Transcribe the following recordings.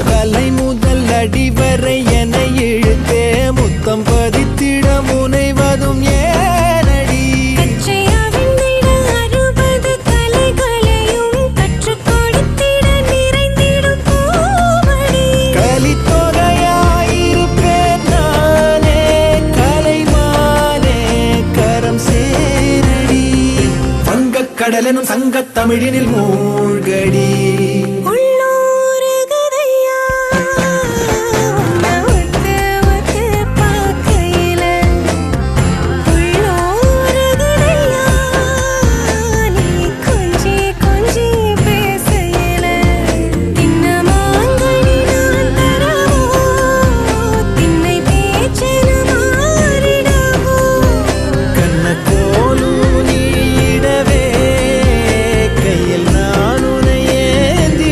தலை முதல் அடிவரை என இழுத்தே முத்தம் பதித்திட முனைவதும் ஏனடி? கலித்தொகையாயிருப்பேன் நானே கலைமானே கரம் சேரடி. வங்கக் கடலெனும் சங்கத் தமிழினில் மூழ்கடி. கையில் நான் உன்னை ஏந்தி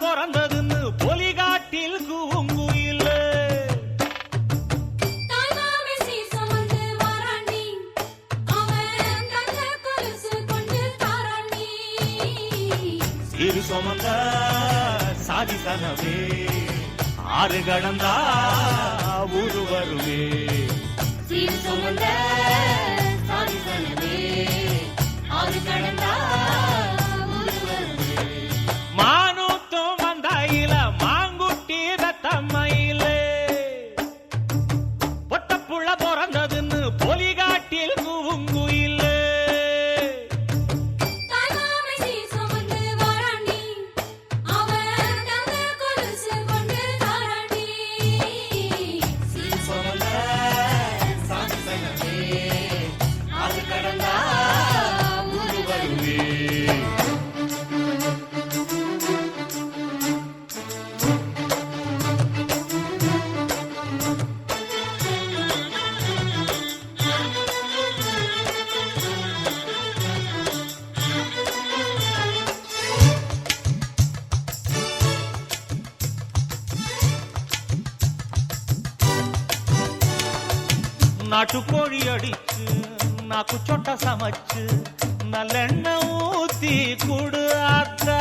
பிறந்ததுன்னு பொலிகாட்டில் கூங்குயில் இரு சுமந்த சாதி சனவே ஆறு கடந்தா ஊரு வருவே சீர் சுமந்த சாதி சனவே ஆறு கடந்தா ஊரு வருவே மானூத்தும் வந்தாயில மாங்குட்டி ரத்தம்மையிலே பொட்டப்புள்ள பிறந்ததுன்னு பொலிகாட்டில் கூங்குயிலே நாட்டுக்கோழி அடிச்சு நாக்கு சொட்ட சமைச்சு நல்லெண்ணெய் ஊத்தி குடு ஆத்தா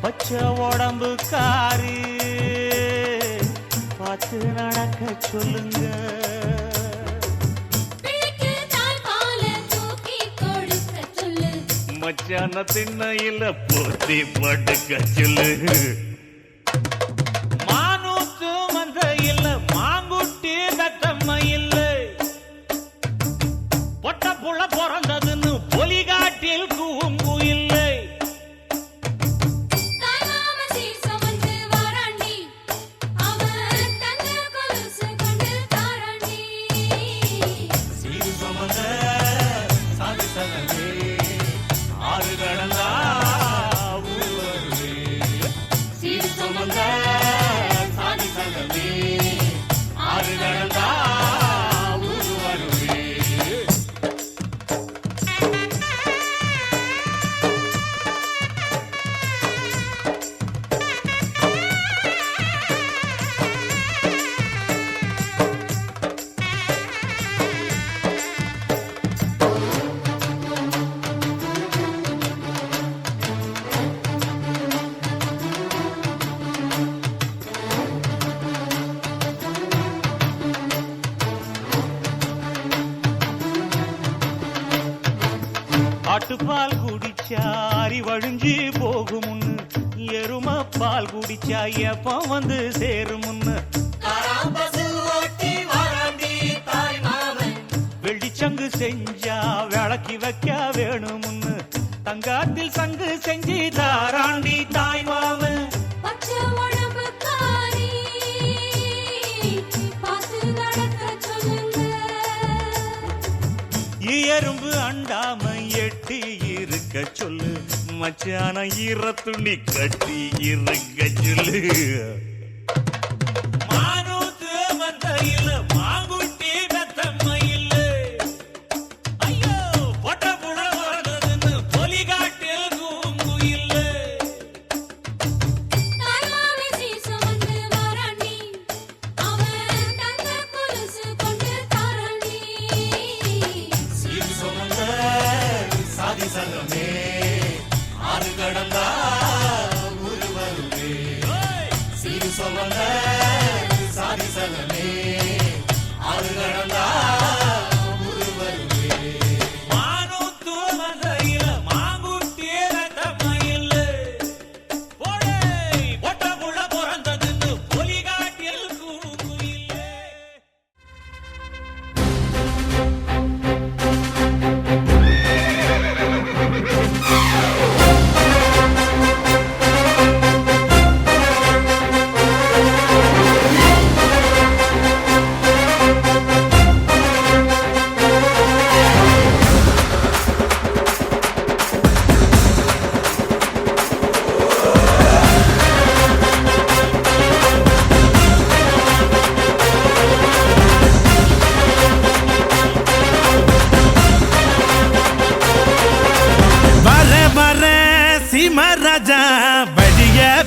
பச்சை உடம்பு காரி பார்த்து நடக்க சொல்லுங்க மச்சான திண்ணையில போத்தி படுக்க சொல்லு மானூத்து மந்த இல்ல மாங்குட்டி தத்தம்ம இல்ல பொட்ட புள்ள பிறந்ததுன்னு பொலிகாட்டில் கூங்கு இல்லை சீரு சுமந்த சாதி சனவே ஆறு கடந்தா ஊரு வருவே சீர் சுமந்த சாதி சனவே ஆறு கடந்தா ஊரு வருவே ஆட்டுப்பால் குடிச்சா அறிவழிஞ்சி போகுமுன்னு எரும பால் குடிச்சா எப்ப வந்து சேருமுன்னு வெள்ளிச்சங்கு செஞ்சா விளக்கி வைக்க வேணுமுன்னு தங்காத்தில் சங்கு செஞ்சு தாராண்டி தாய் மாமன் எறும்பு அண்டாம எட்டி இருக்க சொல்லு மச்சான ஈர துணி கட்டி இருக்க சொல்லு மானூத்து வந்த இல்ல மாங்குட்டி தத்தம்ம இல்ல ஐயோ பொட்ட புள்ள பிறந்ததுன்னு பொலிகாட்டில் கூங்கு இல்ல சீர் சுமந்த சாதி சனமே ஆறு கடந்தா ஊரு வருவே சீர்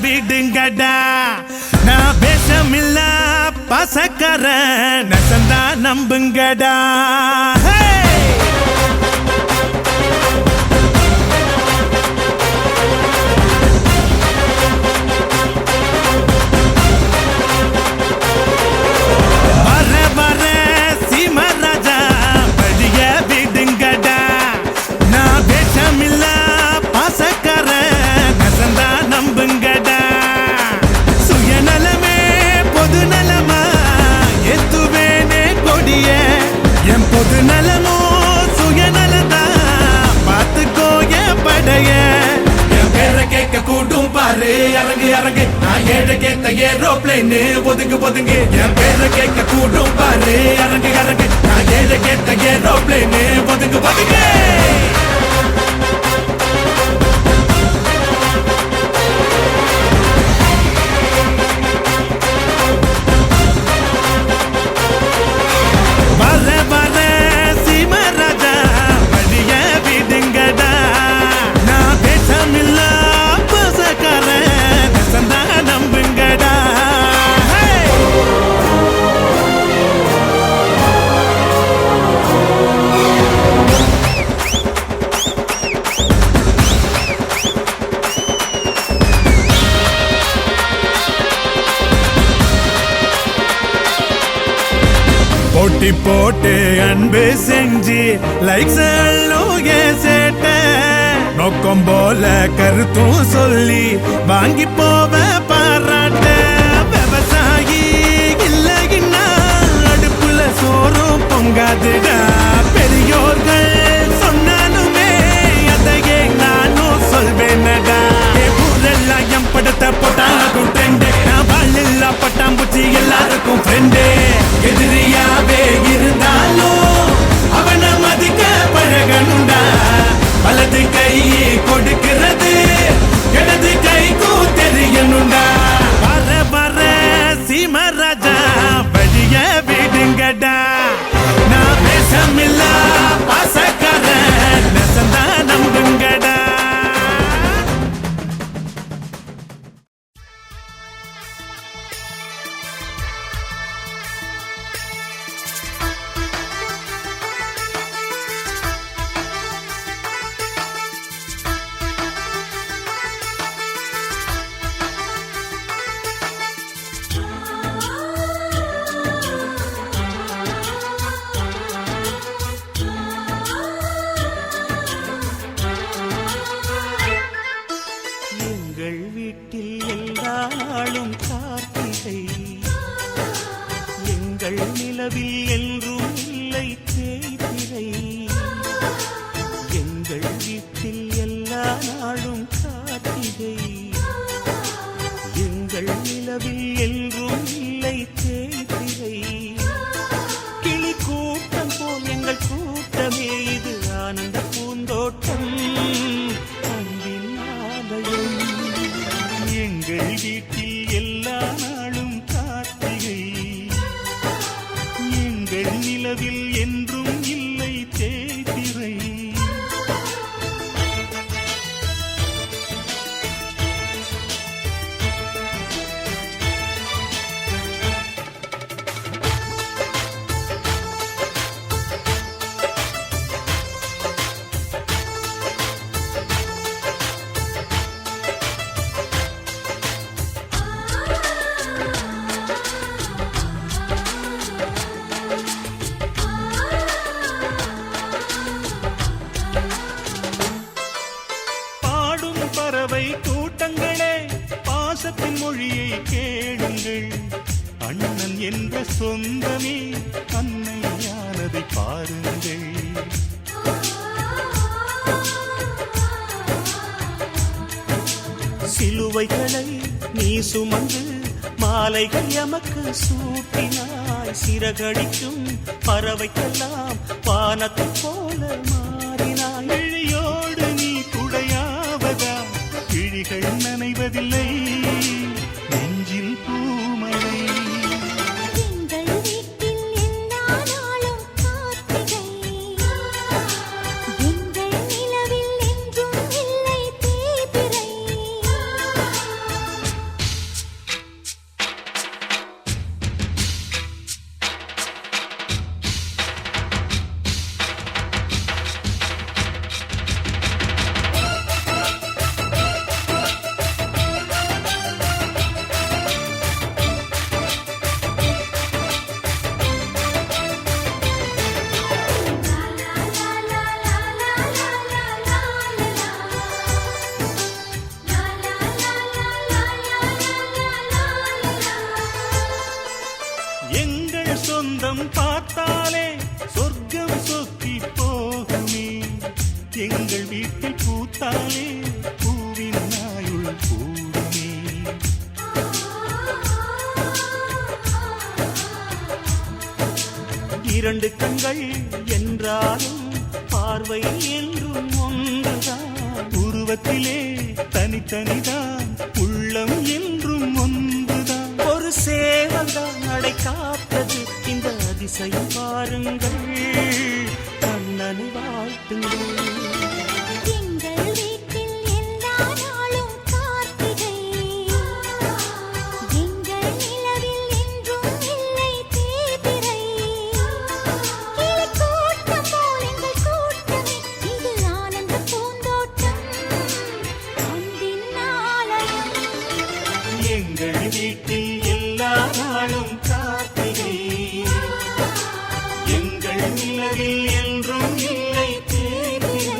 விடுங்கடா நான் பேசமில்ல பசக்கர நசந்தா நம்புங்கடா பொது நலமோ சுயநலதா பார்த்துக்கோ என் படைய என் பேரை கேட்க கூட்டும் பாரு இறங்கு இறங்கு நான் ஏழை கேட்ட ஏரோப்ளைன் ஒதுங்கு ஒதுங்கு என் பேரை கேட்க கூட்டும் பாரு இறங்கு இறங்கு நான் ஏழை கேட்ட ஏரோப்ளைன் ஒதுங்கு ஒதுங்கு போட்டி போட்டு அன்பு செஞ்சு லைக்ஸ் சேட்ட நோக்கம் போல கருத்தும் சொல்லி வாங்கி போவ பாராட்ட விவசாயி இல்லைன்னா அடுப்புல சோறும் பொங்காதுடா பெரியோர்கள் சொன்னாலுமே அதையே நானும் சொல்வேனடா ஊரெல்லாம் என் படத்தை போட்டாலும் ட்ரெண்டு நான் வாழில்லா பட்டாம்பூச்சி எல்லாருக்கும் ஃப்ரெண்டு எதிரியாவே இருந்தாலும் அவனை மதிக்க பழகணுண்டா வலது கை கொடுக்கிறது இடது கைக்கும் தெரியணுண்டா வர வர சீமராஜா வழிய விடுங்கடா நான் பேசமில்ல பாசக்கார நெசந்தா நம்புங்கடா சொந்தமே அன்னையானதை பாருங்கள். சிலுவைகளை நீ சுமந்து மாலைகள் எமக்கு சூட்டினாய். சிறகடிக்கும் பறவைக்கெல்லாம் வானத்தை போல மாறினாய். விழியோடு நீ குடையாவதா கிழிகள் நனைவதில்லை நெஞ்சில் பூமழை. சொந்தம் பார்த்தாலே சொர்க்கம் சொத்தி போகுமே எங்கள் வீட்டில் பூத்தாலே பூவின் நாயுள் கூடுமே இரண்டு கண்கள் என்றாலும் பார்வை என்றும் ஒன்றுதான் உருவத்திலே தனித்தனிதான் உள்ளம் என்றும் ஒன்றுதான் ஒரு சேவல்தான் நடை காத்தது இந்த அதிசயம் பாருங்கள் கண்ணனை வாழ்த்துங்கள் எங்கள் வீட்டில் எல்லா நாளும் கார்த்திகை எங்கள் நிலவில் என்றும் இல்லை தேய்பிறை கிளிக்கூட்டம் போல் எங்கள் கூட்டமே இது ஆனந்த பூந்தோட்டம் அன்பின் ஆலயம் எங்கள் வீட்டில் எல்லா நாளும் கார்த்திகை எங்கள் நிலவில் என்றும் இல்லை தேய்பிறை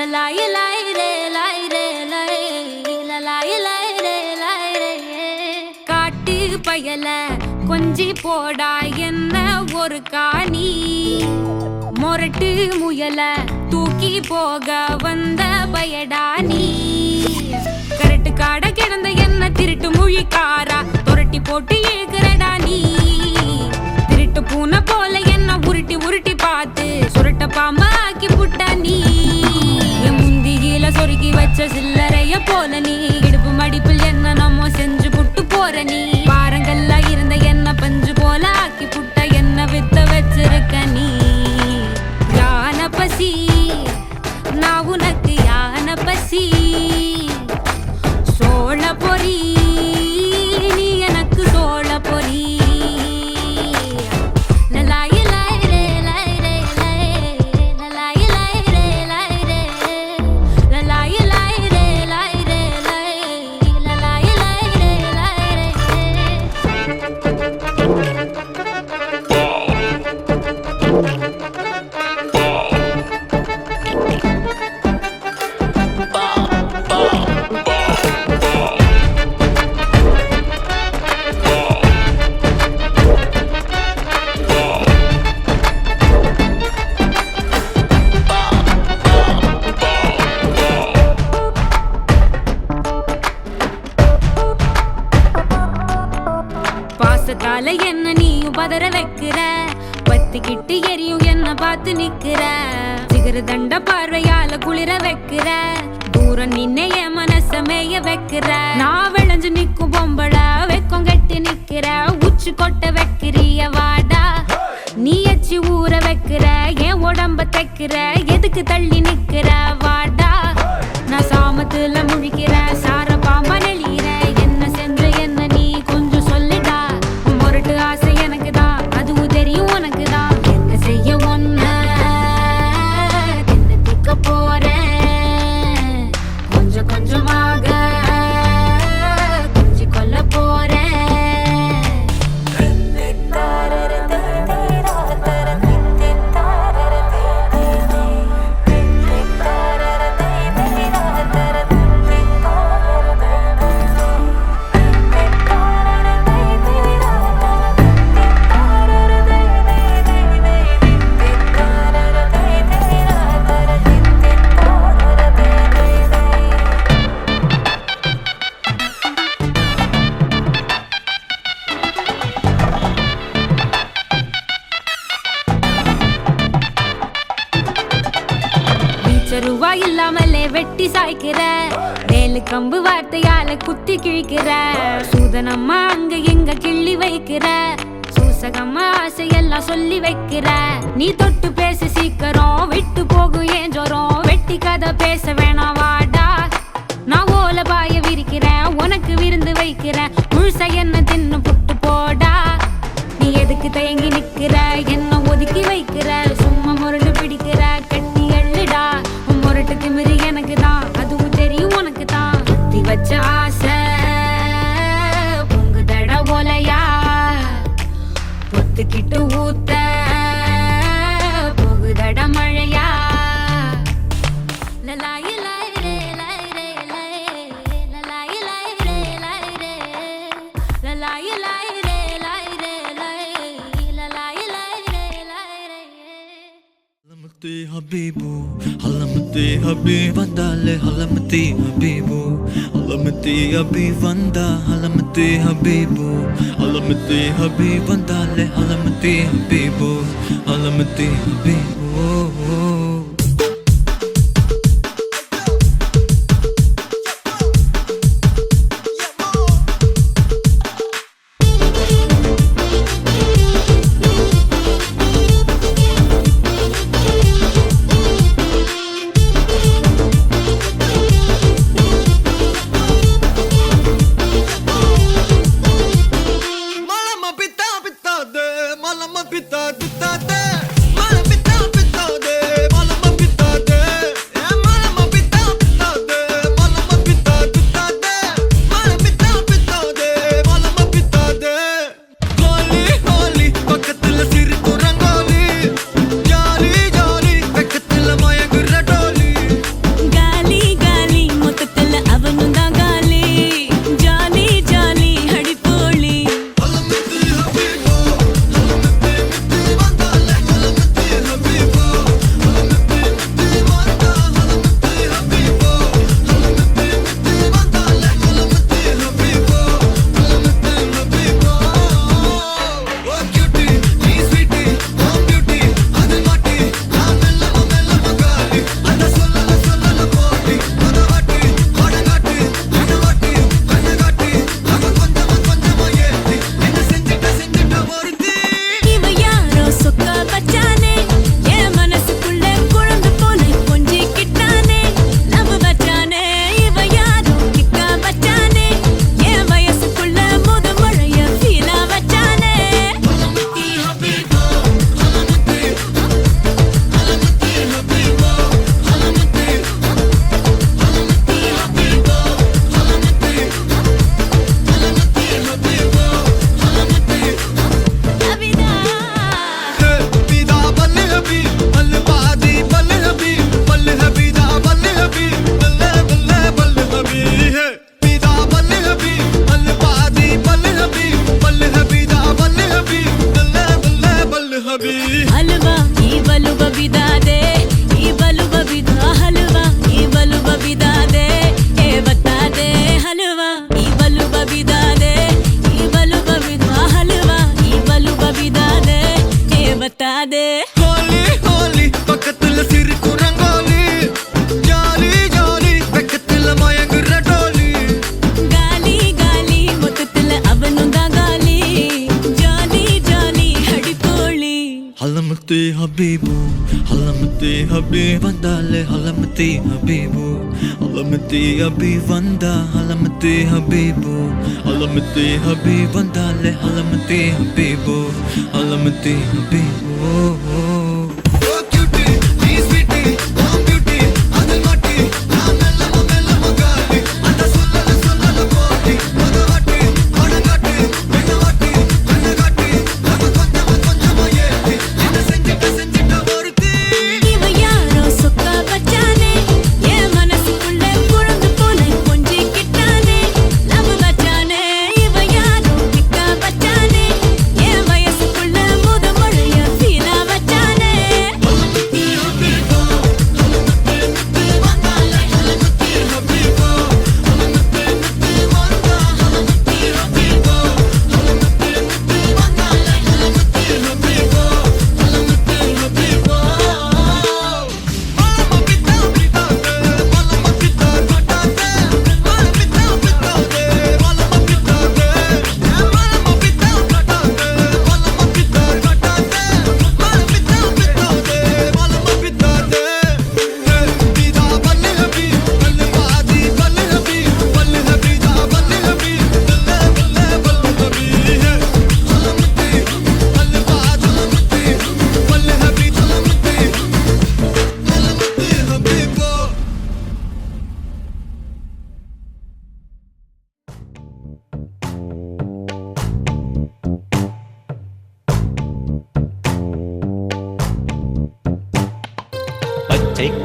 லலாய் லாய் ரே லாய் ரே லாய் லலாய் லாய் ரே லாய் ரே. காட்டு பயல கொஞ்சி போடா என்ன ஒரு காணி, மொரட்டு முயல தூக்கி போக வந்த பயடா நீ. கரட்டு காட கிடந்த என்ன திருட்டு முழிக்காரா துரட்டி போட்டு இழுக்கிறடா நீ. திருட்டு பூனை போல என்ன உருட்டி உருட்டி பார்த்து சுருட்ட பாம்பா ஆக்கி புட்டா நீ. என் முந்தியில சொருகி வச்ச சில்லறைய போல நீ இடுப்பு மடிப்பில் என்ன நம்ம செஞ்சு புட்டு போற நீ. பாரங்கள்ல இருந்த என்ன பஞ்சு போல ஆக்கி புட்ட என்ன வித்த வச்சிருக்க நீ. யான பசி நான் உனக்கு யான பசி, சோழ பொறி நீ எனக்கு சோழ பொறி. லலாய் லாய் ரே லாய் ரே லாய் லலாய் லாய் ரே லாய் ரே லலாய் லாய் ரே லாய் ரே லாய் லலாய் லாய் ரே லாய் ரே. பாசத்தால என்ன நீயும் பதற வைக்கிற, பத்திக்கிட்டு எரியும் என்ன பார்த்து நிக்கிற. சிகர தண்ட பார்வையால குளிர வைக்கிற, தூரம் நின்னே என் மனச மேய வைக்கிற. நான் விளைஞ்சு நிக்கும் பொம்பள வெக்கம் கட்டி நிக்கிற, உச்சி கொட்ட வைக்கிறிய வாடா. நீ எச்சி ஊற வைக்கிற என் உடம்ப தைக்கிற, எதுக்கு தள்ளி நிக்கிற வாடா. நான் சாமத்துல முழிக்கிற சார பாம்பா நெளிகிற, என்ன செஞ்ச என்ன நீ கொஞ்சம் சொல்லுடா. மொரட்டு ஆசை எனக்கு தான் அதுவும் தெரியும் உனக்கு தான். என்ன செய்ய ஒன்ன என்ன திக்க போறேன், கொஞ்சம் கொஞ்சமாக கொஞ்சி கொல்ல போறேன். ரூபா இல்லாமலே வெட்டி சாய்க்கிற, வேலு கம்பு வார்த்தையால குத்தி கிழிக்கிற. சூதனம்மா அங்க எங்க கிள்ளி வைக்கிற, சூசகம்மா ஆசையெல்லாம் சொல்லி வைக்கிற. நீ தொட்டு பேச சீக்கிரம் விட்டு போகும் ஏன் ஜோரம், வெட்டி கதை பேச வேணாம் வாடா. நான் ஓல பாய விரிக்கிறேன் உனக்கு விருந்து வைக்கிறேன், முழுசா என்ன தின்னு புட்டு போடா. நீ எதுக்கு தயங்கி நிக்கிற என்ன ஒதுக்கி வைக்கிற, சும்மா முரடு பிடிக்கிற கட்டி எள்ளுடா. முரட்டு திமிரு எனக்கு தான் அதுவும் தெரியும் உனக்கு தான். கத்தி வச்ச ஆசை பொங்கு தட போலையா, பொத்துக்கிட்டு ஊத்த போகுதட மழையா. லலாய் லாய் ரே லாய் ரே லாய் லலாய் லாய் ரே லாய் ரே லலாய் லாய் ரே லாய் ரே லாய் லலாய் லாய் ரே லாய் ரே. هلمتي حبيبو هلمتي حبيب دالي هلمتي حبيبو هلمتي حبيب دا هلمتي حبيبو هلمتي حبيب دالي هلمتي حبيبو هلمتي حبيبو. Mala pita pita de, mala pita pita de, habibu halamati habib vandale halamati habibu halamati habib vanda halamati habibu halamati habib vandale halamati habibu halamati habibu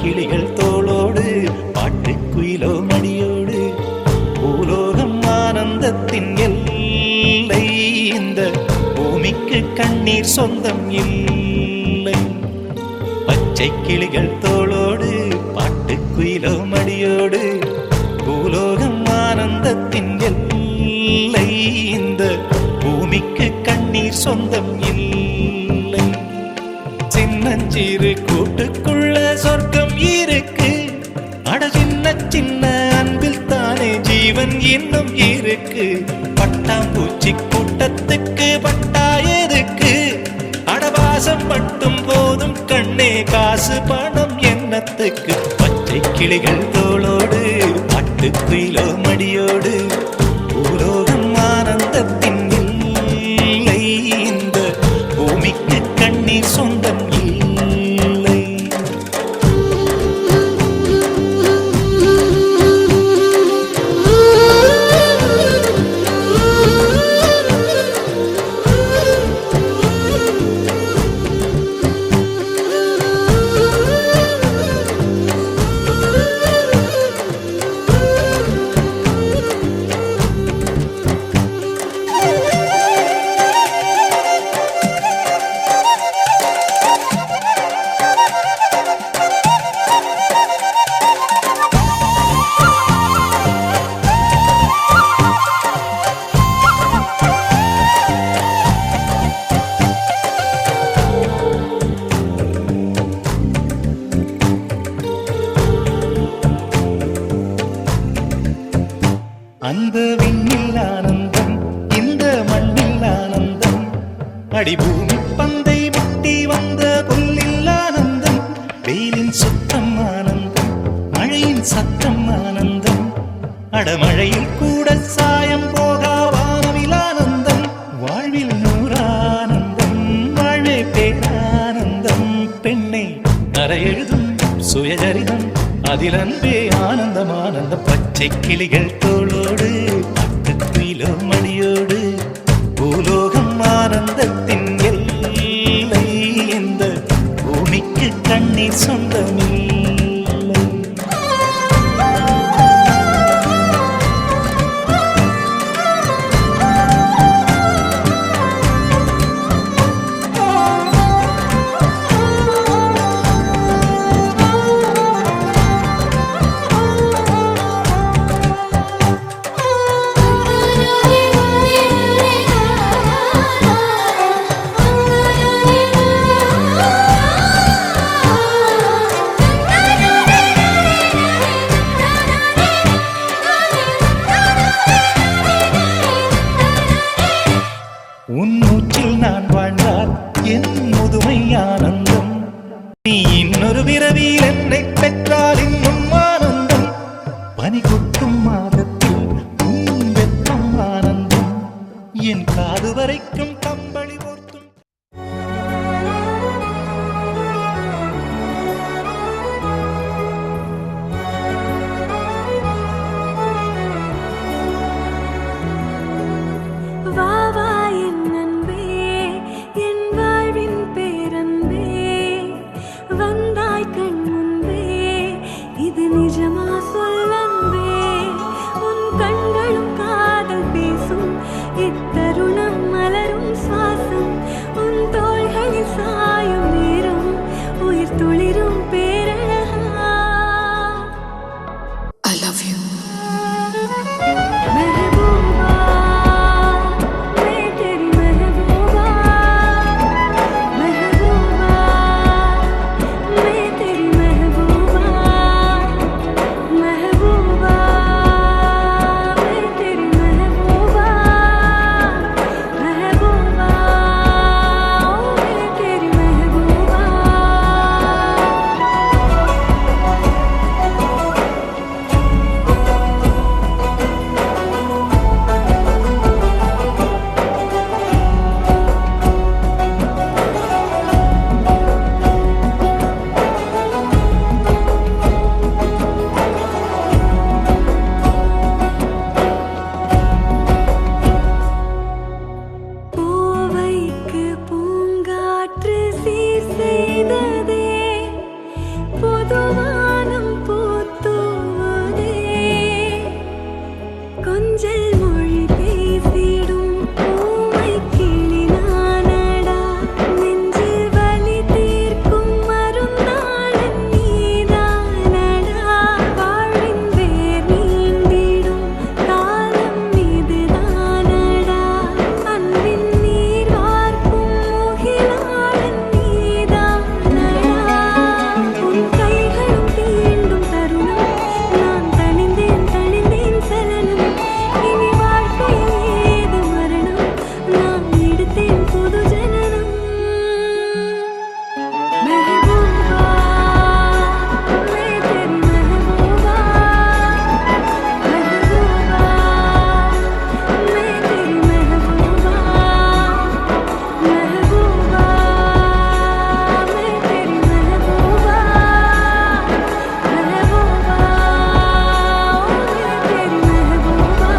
கிளிகள் தோளோடு பாட்டுக்குயிலோ மடியோடு பூலோகம் ஆனந்தத்தின் எல்லை இந்த பூமிக்கு கண்ணீர் சொந்தம் இல்லை பச்சை கிளிகள் தோளோடு பாட்டுக்குயிலோ மடியோடு பூலோகம் ஆனந்தத்தின் எல்லை இந்த பூமிக்கு கண்ணீர் சொந்தம் இல்லை சின்னஞ்சிறு கூட்டுக்குள்ள சொர்க்கம் இருக்கு அட சின்ன சின்ன அன்பில் தானே ஜீவன் இன்னும் இருக்கு பட்டாம்பூச்சி கூட்டத்துக்கு பட்டா எதுக்கு அடவாசம் மட்டும் போதும் கண்ணே காசு பணம் என்னத்துக்கு பச்சை கிளிகள் தோளோடு பாட்டுக்குயிலோ மடியோடு பூலோகம் ஆனந்தத்தின் இல்லை இந்த பூமிக்கு கண்ணீர் சொந்தம் இல்லை அந்த விண்ணில் ஆனந்தம் இந்த மண்ணில் ஆனந்தம் அடிபூமி பந்தை முட்டி வந்த புல்லில் ஆனந்தம் வெயிலின் சுத்தம் ஆனந்தம் மழையின் சத்தம் ஆனந்தம் அடமழையில் கூட சாயம் போகா வானவில் ஆனந்தம் வாழ்வில் நூறானந்தம் வாழ்வே பேரானந்தம் பெண்ணை அறையெழுதும் சுயசரிதம் அதில் அன்பே ஆனந்தம் ஆனந்தம் பச்சை கிளிகள் தோளோடு பட்டுக்குயிலோ மடியோடு பூலோகம் ஆனந்தத்தின் எல்லை இந்த பூமிக்கு கண்ணீர் சொந்தமில்லை பிள்ளை பெற்றால் இன்னும் ஆனந்தம் பனி கொட்டும் மாதத்தில் வெப்பம் ஆனந்தம் என் காது வரைக்கும் கம்பளி போர்த்தும் வா வா என் அன்பே என் வாழ்வின் பேரன்பே வந்தாய் கண் முன்பே இது நிஜமா சொல்லன்பே உன் கண்களும் காதல் பேசும் இத்தருணம் மலரும் சுவாசம் உன் தோள்களில் சாயும் நேரம் உயிர் துளிரும் பேரழகா I love you महबूबा मैं तेरी महबूबा महबूबा मैं तेरी महबूबा महबूबा मैं तेरी महबूबा महबूबा मैं तेरी महबूबा பூவைக்கு பூங்காற்று சீர் செய்ததே பொதுவானம் பூத்தூதே கொஞ்சல் மொழி பேசிடும் பூமை கிளி நானடா நெஞ்சில் வலி தீர்க்கும் மருந்தாளன் நீதானடா வாழ்வின் வேர் நீண்டிடும் காலம் இதுதானடா அன்பின் நீர் வார்க்கும் முகிலாளன் நீதானடா உன் கைகளும் தீண்டும் தருணம் நான் தணிந்தேன் சலனம் இனி வாழ்க்கையில் ஏது மரணம் நான் எடுத்தேன் புது ஜனனம் महबूबा मैं तेरी महबूबा महबूबा मैं तेरी महबूबा महबूबा मैं तेरी महबूबा महबूबा मैं तेरी महबूबा